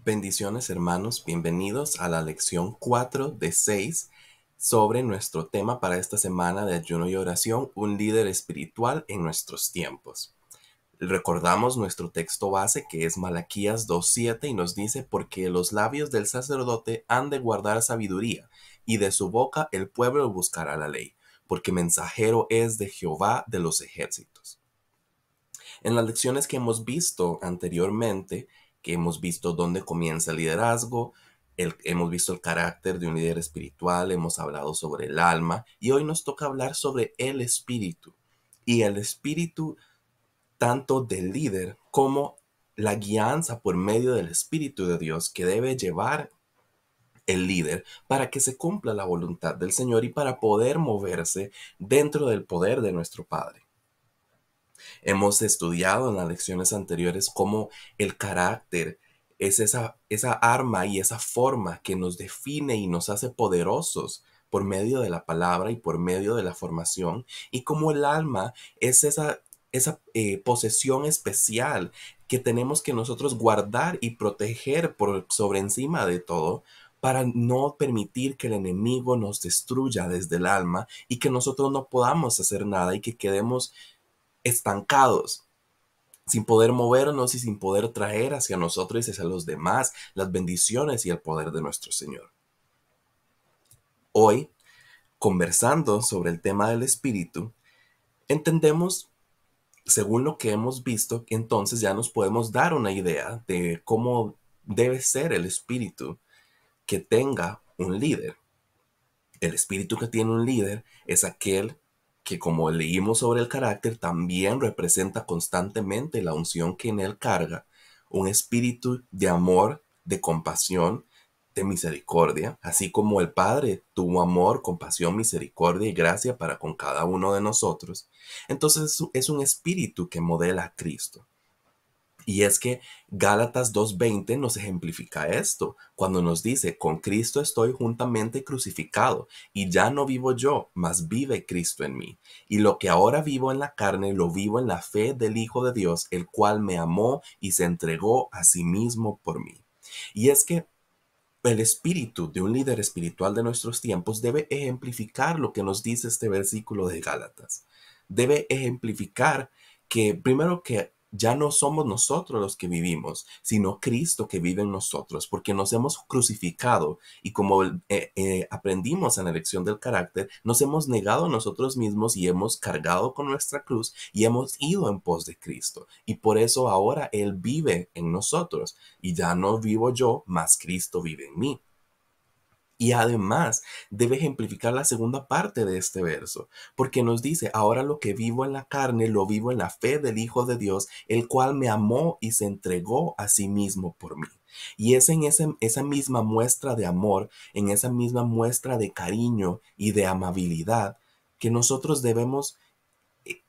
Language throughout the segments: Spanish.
Bendiciones hermanos, bienvenidos a la lección 4 de 6 sobre nuestro tema para esta semana de ayuno y oración, un líder espiritual en nuestros tiempos. Recordamos nuestro texto base que es Malaquías 2:7 y nos dice: porque los labios del sacerdote han de guardar sabiduría y de su boca el pueblo buscará la ley, porque mensajero es de Jehová de los ejércitos. En las lecciones que hemos visto anteriormente, que hemos visto dónde comienza el liderazgo, hemos visto el carácter de un líder espiritual, hemos hablado sobre el alma y hoy nos toca hablar sobre el espíritu. Y el espíritu tanto del líder como la guianza por medio del Espíritu de Dios que debe llevar el líder para que se cumpla la voluntad del Señor y para poder moverse dentro del poder de nuestro Padre. Hemos estudiado en las lecciones anteriores cómo el carácter es esa arma y esa forma que nos define y nos hace poderosos por medio de la palabra y por medio de la formación, y cómo el alma es esa posesión especial que tenemos que nosotros guardar y proteger por sobre encima de todo, para no permitir que el enemigo nos destruya desde el alma y que nosotros no podamos hacer nada y que quedemos estancados, sin poder movernos y sin poder traer hacia nosotros y hacia los demás las bendiciones y el poder de nuestro Señor. Hoy, conversando sobre el tema del espíritu, entendemos, según lo que hemos visto, que entonces ya nos podemos dar una idea de cómo debe ser el espíritu que tenga un líder. El espíritu que tiene un líder es aquel que, como leímos sobre el carácter, también representa constantemente la unción que en él carga, un espíritu de amor, de compasión, de misericordia, así como el Padre tuvo amor, compasión, misericordia y gracia para con cada uno de nosotros. Entonces es un espíritu que modela a Cristo. Y es que Gálatas 2:20 nos ejemplifica esto, cuando nos dice: con Cristo estoy juntamente crucificado, y ya no vivo yo, mas vive Cristo en mí. Y lo que ahora vivo en la carne, lo vivo en la fe del Hijo de Dios, el cual me amó y se entregó a sí mismo por mí. Y es que el espíritu de un líder espiritual de nuestros tiempos debe ejemplificar lo que nos dice este versículo de Gálatas. Debe ejemplificar que, primero, que ya no somos nosotros los que vivimos, sino Cristo que vive en nosotros, porque nos hemos crucificado y, como aprendimos en la lección del carácter, nos hemos negado a nosotros mismos y hemos cargado con nuestra cruz y hemos ido en pos de Cristo. Y por eso ahora Él vive en nosotros, y ya no vivo yo, mas Cristo vive en mí. Y además debe ejemplificar la segunda parte de este verso, porque nos dice: ahora lo que vivo en la carne, lo vivo en la fe del Hijo de Dios, el cual me amó y se entregó a sí mismo por mí. Y es en esa misma muestra de amor, en esa misma muestra de cariño y de amabilidad, que nosotros debemos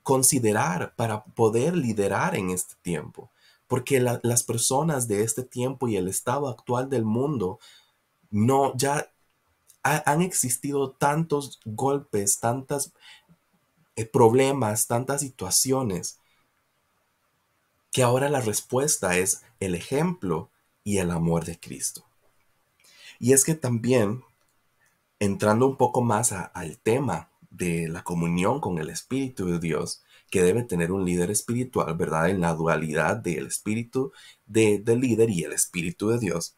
considerar para poder liderar en este tiempo. Porque las personas de este tiempo y el estado actual del mundo, no, ya han existido tantos golpes, tantos problemas, tantas situaciones, que ahora la respuesta es el ejemplo y el amor de Cristo. Y es que también, entrando un poco más al tema de la comunión con el Espíritu de Dios, que debe tener un líder espiritual, ¿verdad? En la dualidad del espíritu del líder y el Espíritu de Dios,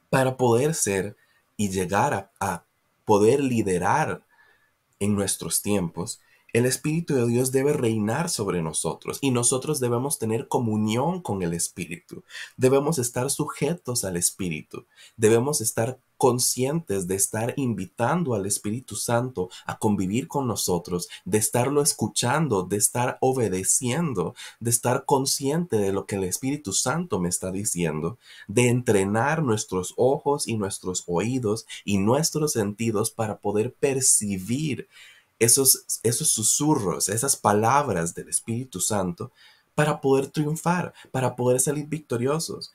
para poder ser y llegar a poder liderar en nuestros tiempos, el Espíritu de Dios debe reinar sobre nosotros y nosotros debemos tener comunión con el Espíritu. Debemos estar sujetos al Espíritu. Debemos estar conscientes de estar invitando al Espíritu Santo a convivir con nosotros, de estarlo escuchando, de estar obedeciendo, de estar consciente de lo que el Espíritu Santo me está diciendo, de entrenar nuestros ojos y nuestros oídos y nuestros sentidos para poder percibir esos susurros, esas palabras del Espíritu Santo, para poder triunfar, para poder salir victoriosos.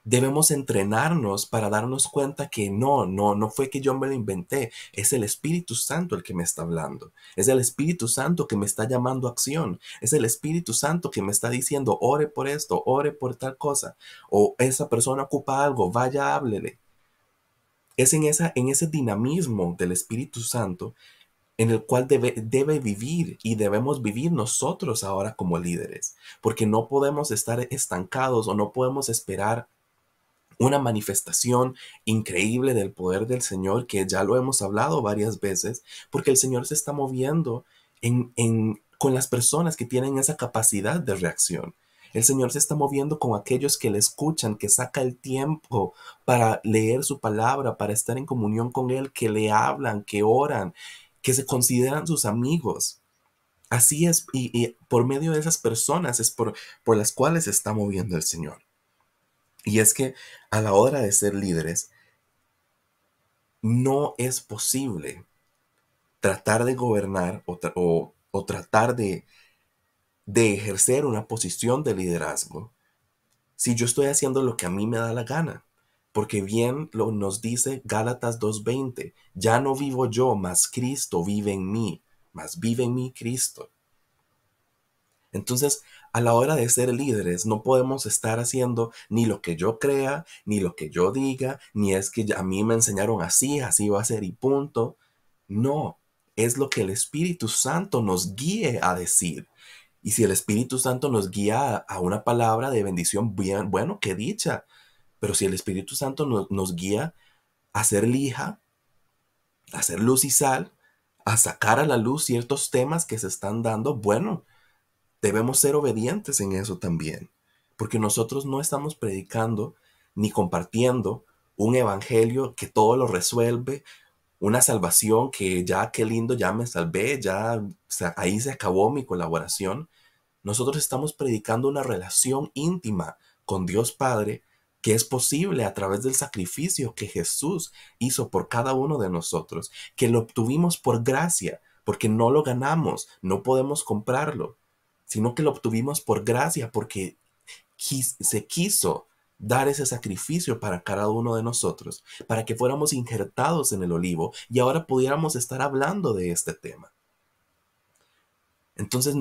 Debemos entrenarnos para darnos cuenta que no fue que yo me lo inventé, es el Espíritu Santo el que me está hablando, es el Espíritu Santo que me está llamando a acción, es el Espíritu Santo que me está diciendo, ore por esto, ore por tal cosa, o esa persona ocupa algo, vaya, háblele. Es en ese dinamismo del Espíritu Santo en el cual debe vivir y debemos vivir nosotros ahora como líderes, porque no podemos estar estancados o no podemos esperar una manifestación increíble del poder del Señor, que ya lo hemos hablado varias veces, porque el Señor se está moviendo con las personas que tienen esa capacidad de reacción. El Señor se está moviendo con aquellos que le escuchan, que saca el tiempo para leer su palabra, para estar en comunión con Él, que le hablan, que oran, que se consideran sus amigos. Así es, y por medio de esas personas es por las cuales se está moviendo el Señor. Y es que a la hora de ser líderes, no es posible tratar de gobernar o tratar de ejercer una posición de liderazgo si yo estoy haciendo lo que a mí me da la gana. Porque bien nos dice Gálatas 2:20, ya no vivo yo, mas Cristo vive en mí, mas vive en mí Cristo. Entonces, a la hora de ser líderes, no podemos estar haciendo ni lo que yo crea, ni lo que yo diga, ni es que a mí me enseñaron así, así va a ser y punto. No, es lo que el Espíritu Santo nos guíe a decir. Y si el Espíritu Santo nos guía a una palabra de bendición, bien, bueno, qué dicha. Pero si el Espíritu Santo nos guía a hacer lija, a hacer luz y sal, a sacar a la luz ciertos temas que se están dando, bueno, debemos ser obedientes en eso también, porque nosotros no estamos predicando ni compartiendo un evangelio que todo lo resuelve, una salvación que ya, qué lindo, ya me salvé, ya ahí se acabó mi colaboración. Nosotros estamos predicando una relación íntima con Dios Padre que es posible a través del sacrificio que Jesús hizo por cada uno de nosotros, que lo obtuvimos por gracia, porque no lo ganamos, no podemos comprarlo, sino que lo obtuvimos por gracia, porque se quiso dar ese sacrificio para cada uno de nosotros, para que fuéramos injertados en el olivo y ahora pudiéramos estar hablando de este tema. Entonces,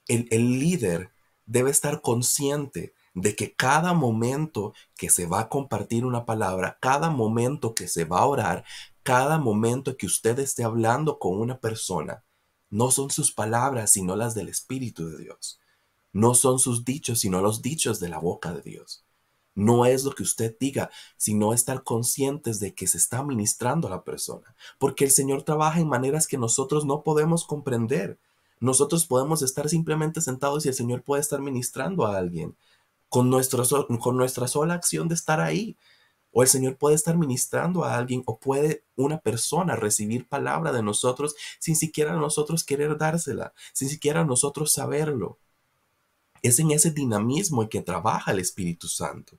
el líder debe estar consciente de que cada momento que se va a compartir una palabra, cada momento que se va a orar, cada momento que usted esté hablando con una persona, no son sus palabras, sino las del Espíritu de Dios. No son sus dichos, sino los dichos de la boca de Dios. No es lo que usted diga, sino estar conscientes de que se está ministrando a la persona. Porque el Señor trabaja en maneras que nosotros no podemos comprender. Nosotros podemos estar simplemente sentados y el Señor puede estar ministrando a alguien con nuestra sola acción de estar ahí. O el Señor puede estar ministrando a alguien o puede una persona recibir palabra de nosotros sin siquiera nosotros querer dársela, sin siquiera nosotros saberlo. Es en ese dinamismo en que trabaja el Espíritu Santo.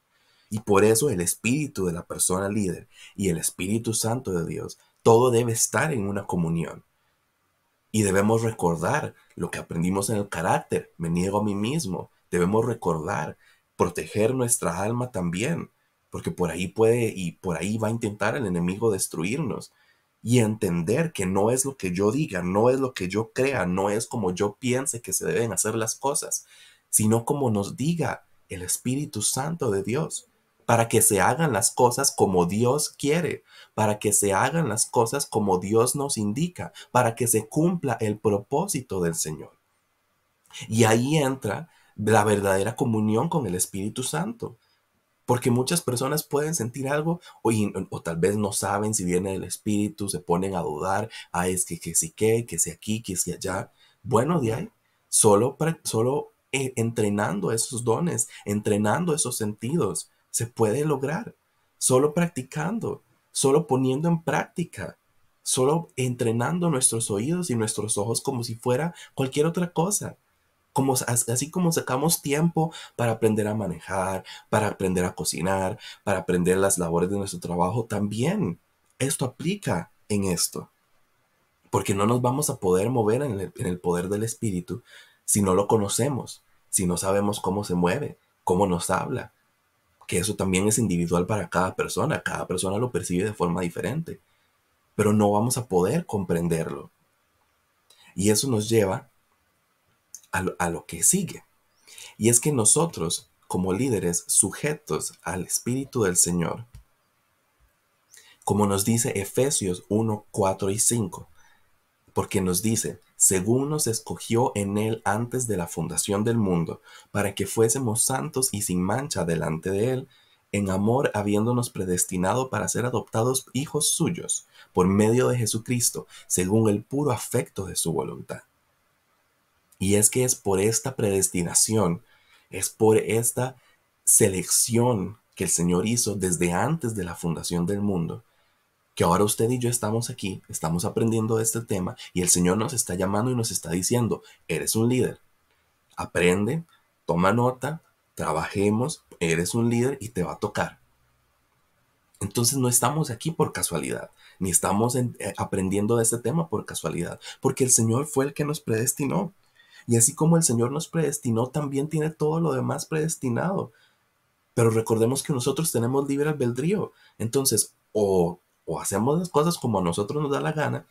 Y por eso el espíritu de la persona líder y el Espíritu Santo de Dios, todo debe estar en una comunión. Y debemos recordar lo que aprendimos en el carácter. Me niego a mí mismo. Debemos recordar, proteger nuestra alma también, porque por ahí puede y por ahí va a intentar el enemigo destruirnos. Y entender que no es lo que yo diga, no es lo que yo crea, no es como yo piense que se deben hacer las cosas, sino como nos diga el Espíritu Santo de Dios, para que se hagan las cosas como Dios quiere, para que se hagan las cosas como Dios nos indica, para que se cumpla el propósito del Señor. Y ahí entra la verdadera comunión con el Espíritu Santo. Porque muchas personas pueden sentir algo o tal vez no saben si viene del Espíritu, se ponen a dudar, es que sí que si aquí, que si allá. Bueno, de ahí, solo entrenando esos dones, entrenando esos sentidos, se puede lograr. Solo practicando, solo poniendo en práctica, solo entrenando nuestros oídos y nuestros ojos como si fuera cualquier otra cosa. Así como sacamos tiempo para aprender a manejar, para aprender a cocinar, para aprender las labores de nuestro trabajo, también esto aplica en esto, porque no nos vamos a poder mover en el poder del Espíritu si no lo conocemos, si no sabemos cómo se mueve, cómo nos habla, que eso también es individual para cada persona lo percibe de forma diferente, pero no vamos a poder comprenderlo. Y eso nos lleva a lo que sigue. Y es que nosotros, como líderes sujetos al Espíritu del Señor, como nos dice Efesios 1, 4 y 5, porque nos dice, según nos escogió en Él antes de la fundación del mundo, para que fuésemos santos y sin mancha delante de Él, en amor habiéndonos predestinado para ser adoptados hijos suyos, por medio de Jesucristo, según el puro afecto de su voluntad. Y es que es por esta predestinación, es por esta selección que el Señor hizo desde antes de la fundación del mundo, que ahora usted y yo estamos aquí, estamos aprendiendo de este tema y el Señor nos está llamando y nos está diciendo, eres un líder, aprende, toma nota, trabajemos, eres un líder y te va a tocar. Entonces no estamos aquí por casualidad, ni estamos aprendiendo de este tema por casualidad, porque el Señor fue el que nos predestinó. Y así como el Señor nos predestinó, también tiene todo lo demás predestinado. Pero recordemos que nosotros tenemos libre albedrío. Entonces, o hacemos las cosas como a nosotros nos da la gana,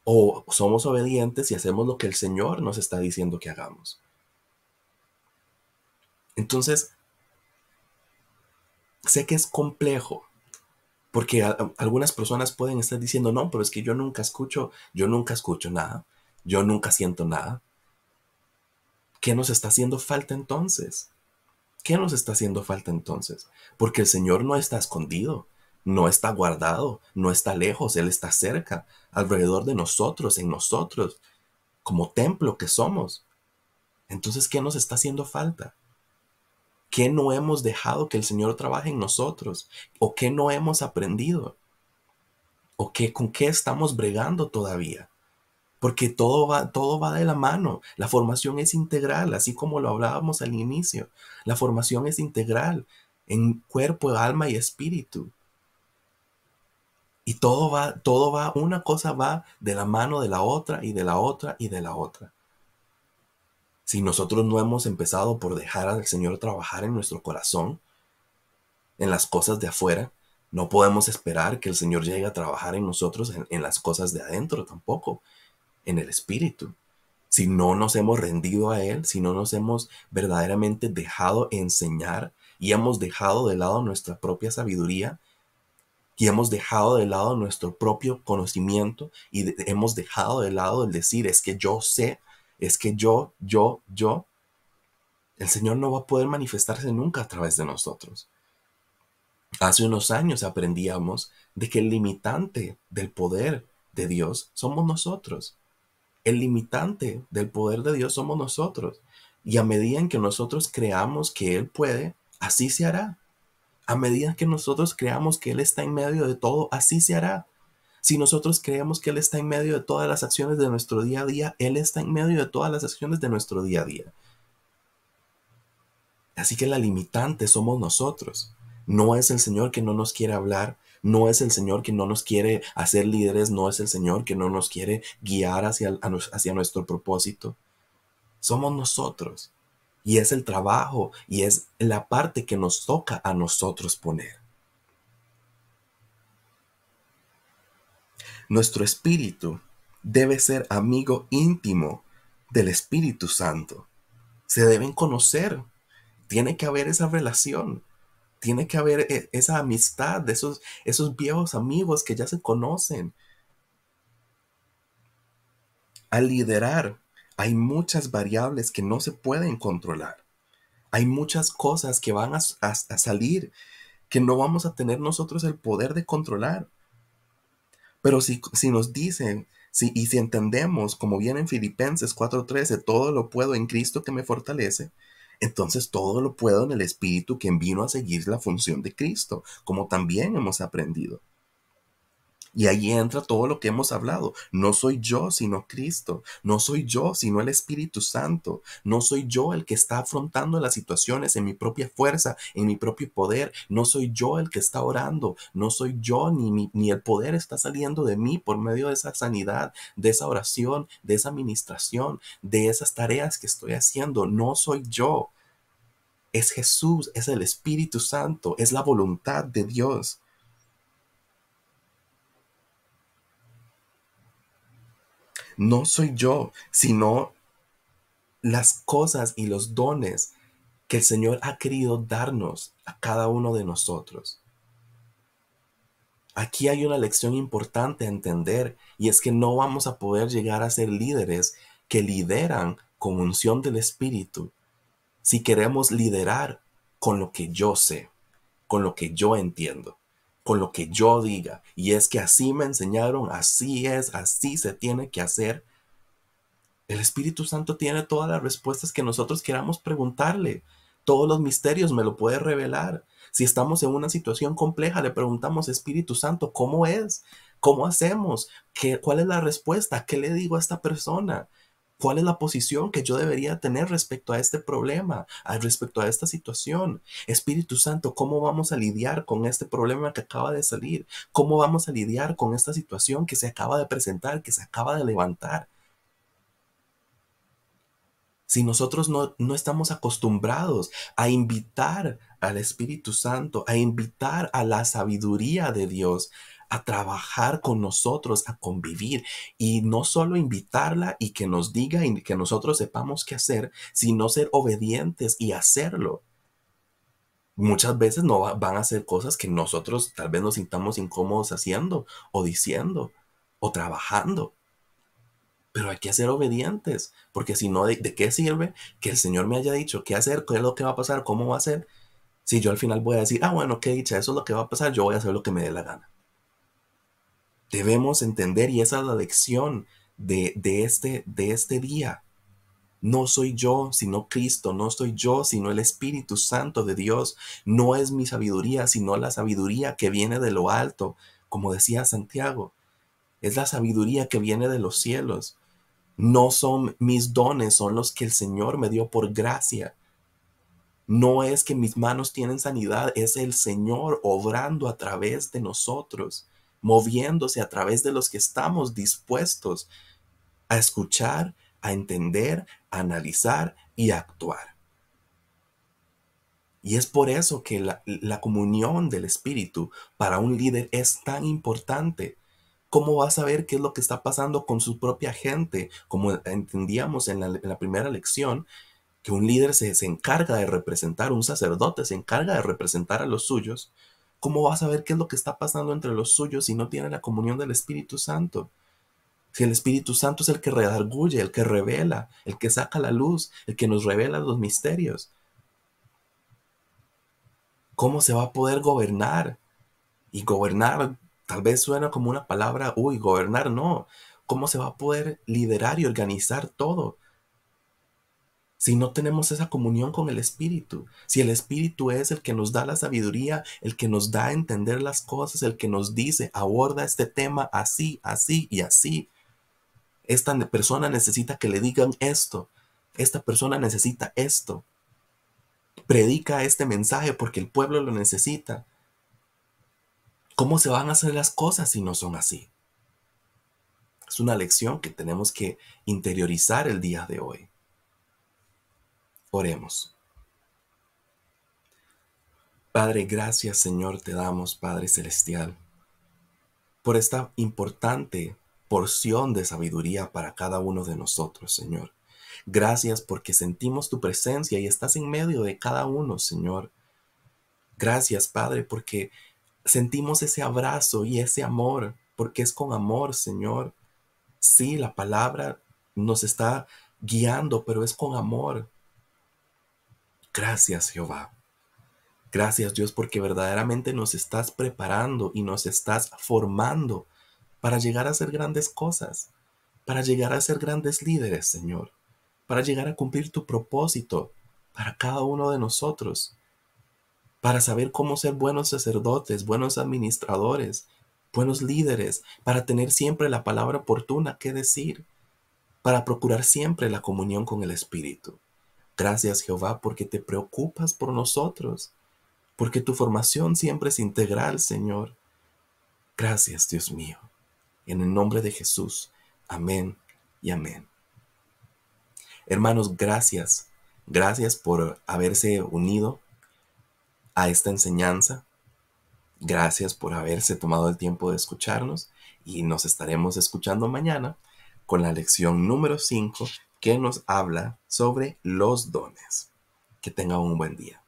o somos obedientes y hacemos lo que el Señor nos está diciendo que hagamos. Entonces, sé que es complejo, porque algunas personas pueden estar diciendo, no, pero es que yo nunca escucho nada, yo nunca siento nada. ¿Qué nos está haciendo falta entonces? ¿Qué nos está haciendo falta entonces? Porque el Señor no está escondido, no está guardado, no está lejos, Él está cerca, alrededor de nosotros, en nosotros, como templo que somos. Entonces, ¿qué nos está haciendo falta? ¿Qué no hemos dejado que el Señor trabaje en nosotros? ¿O qué no hemos aprendido? ¿O con qué estamos bregando todavía? Porque todo va de la mano. La formación es integral, así como lo hablábamos al inicio. La formación es integral en cuerpo, alma y espíritu. Y una cosa va de la mano de la otra y de la otra y de la otra. Si nosotros no hemos empezado por dejar al Señor trabajar en nuestro corazón, en las cosas de afuera, no podemos esperar que el Señor llegue a trabajar en nosotros en las cosas de adentro tampoco, en el espíritu. Si no nos hemos rendido a Él, si no nos hemos verdaderamente dejado enseñar y hemos dejado de lado nuestra propia sabiduría y hemos dejado de lado nuestro propio conocimiento y hemos dejado de lado el decir, es que yo sé, es que yo, el Señor no va a poder manifestarse nunca a través de nosotros. Hace unos años aprendíamos de que el limitante del poder de Dios somos nosotros. El limitante del poder de Dios somos nosotros. Y a medida en que nosotros creamos que Él puede, así se hará. A medida que nosotros creamos que Él está en medio de todo, así se hará. Si nosotros creemos que Él está en medio de todas las acciones de nuestro día a día, Él está en medio de todas las acciones de nuestro día a día. Así que la limitante somos nosotros. No es el Señor que no nos quiere hablar, no es el Señor que no nos quiere hacer líderes, no es el Señor que no nos quiere guiar hacia nuestro propósito. Somos nosotros. Y es el trabajo y es la parte que nos toca a nosotros poner. Nuestro espíritu debe ser amigo íntimo del Espíritu Santo. Se deben conocer. Tiene que haber esa relación. Tiene que haber esa amistad de esos viejos amigos que ya se conocen. Al liderar, hay muchas variables que no se pueden controlar. Hay muchas cosas que van a salir que no vamos a tener nosotros el poder de controlar. Pero si nos dicen, y si entendemos, como viene en Filipenses 4:13, todo lo puedo en Cristo que me fortalece, entonces todo lo puedo en el Espíritu quien vino a seguir la función de Cristo, como también hemos aprendido. Y ahí entra todo lo que hemos hablado. No soy yo, sino Cristo. No soy yo, sino el Espíritu Santo. No soy yo el que está afrontando las situaciones en mi propia fuerza, en mi propio poder. No soy yo el que está orando. No soy yo, ni el poder está saliendo de mí por medio de esa sanidad, de esa oración, de esa administración, de esas tareas que estoy haciendo. No soy yo. Es Jesús, es el Espíritu Santo, es la voluntad de Dios. No soy yo, sino las cosas y los dones que el Señor ha querido darnos a cada uno de nosotros. Aquí hay una lección importante a entender, y es que no vamos a poder llegar a ser líderes que lideran con unción del Espíritu si queremos liderar con lo que yo sé, con lo que yo entiendo, con lo que yo diga. Y es que así me enseñaron, así es, así se tiene que hacer. El Espíritu Santo tiene todas las respuestas que nosotros queramos preguntarle. Todos los misterios me lo puede revelar. Si estamos en una situación compleja, le preguntamos, Espíritu Santo, ¿cómo es? ¿Cómo hacemos? ¿Cuál es la respuesta? ¿Qué le digo a esta persona? ¿Cuál es la posición que yo debería tener respecto a este problema, respecto a esta situación? Espíritu Santo, ¿cómo vamos a lidiar con este problema que acaba de salir? ¿Cómo vamos a lidiar con esta situación que se acaba de presentar, que se acaba de levantar? Si nosotros no estamos acostumbrados a invitar al Espíritu Santo, a invitar a la sabiduría de Dios, a trabajar con nosotros, a convivir, y no solo invitarla y que nos diga y que nosotros sepamos qué hacer, sino ser obedientes y hacerlo. Muchas veces no van a hacer cosas que nosotros tal vez nos sintamos incómodos haciendo o diciendo o trabajando. Pero hay que ser obedientes, porque si no, ¿de qué sirve que el Señor me haya dicho qué hacer, qué es lo que va a pasar, cómo va a ser? Si yo al final voy a decir, bueno, qué dicha, eso es lo que va a pasar, yo voy a hacer lo que me dé la gana. Debemos entender, y esa es la lección de este día. No soy yo, sino Cristo. No soy yo, sino el Espíritu Santo de Dios. No es mi sabiduría, sino la sabiduría que viene de lo alto, como decía Santiago. Es la sabiduría que viene de los cielos. No son mis dones, son los que el Señor me dio por gracia. No es que mis manos tienen sanidad, es el Señor obrando a través de nosotros, moviéndose a través de los que estamos dispuestos a escuchar, a entender, a analizar y a actuar. Y es por eso que la comunión del Espíritu para un líder es tan importante. ¿Cómo va a saber qué es lo que está pasando con su propia gente? Como entendíamos en la primera lección, que un líder se encarga de representar, un sacerdote se encarga de representar a los suyos. ¿Cómo va a saber qué es lo que está pasando entre los suyos si no tiene la comunión del Espíritu Santo? Si el Espíritu Santo es el que redarguye, el que revela, el que saca la luz, el que nos revela los misterios, ¿cómo se va a poder gobernar? Y gobernar tal vez suena como una palabra, gobernar no. ¿Cómo se va a poder liderar y organizar todo si no tenemos esa comunión con el Espíritu? Si el Espíritu es el que nos da la sabiduría, el que nos da a entender las cosas, el que nos dice, aborda este tema así, así y así. Esta persona necesita que le digan esto. Esta persona necesita esto. Predica este mensaje porque el pueblo lo necesita. ¿Cómo se van a hacer las cosas si no son así? Es una lección que tenemos que interiorizar el día de hoy. Oremos. Padre, gracias Señor te damos, Padre Celestial, por esta importante porción de sabiduría para cada uno de nosotros, Señor. Gracias porque sentimos tu presencia y estás en medio de cada uno, Señor. Gracias, Padre, porque sentimos ese abrazo y ese amor, porque es con amor, Señor. Sí, la palabra nos está guiando, pero es con amor. Gracias, Jehová. Gracias, Dios, porque verdaderamente nos estás preparando y nos estás formando para llegar a hacer grandes cosas, para llegar a ser grandes líderes, Señor, para llegar a cumplir tu propósito para cada uno de nosotros, para saber cómo ser buenos sacerdotes, buenos administradores, buenos líderes, para tener siempre la palabra oportuna que decir, para procurar siempre la comunión con el Espíritu. Gracias, Jehová, porque te preocupas por nosotros, porque tu formación siempre es integral, Señor. Gracias, Dios mío. En el nombre de Jesús. Amén y amén. Hermanos, gracias. Gracias por haberse unido a esta enseñanza. Gracias por haberse tomado el tiempo de escucharnos y nos estaremos escuchando mañana con la lección número 5 que nos habla sobre los dones. Que tengan un buen día.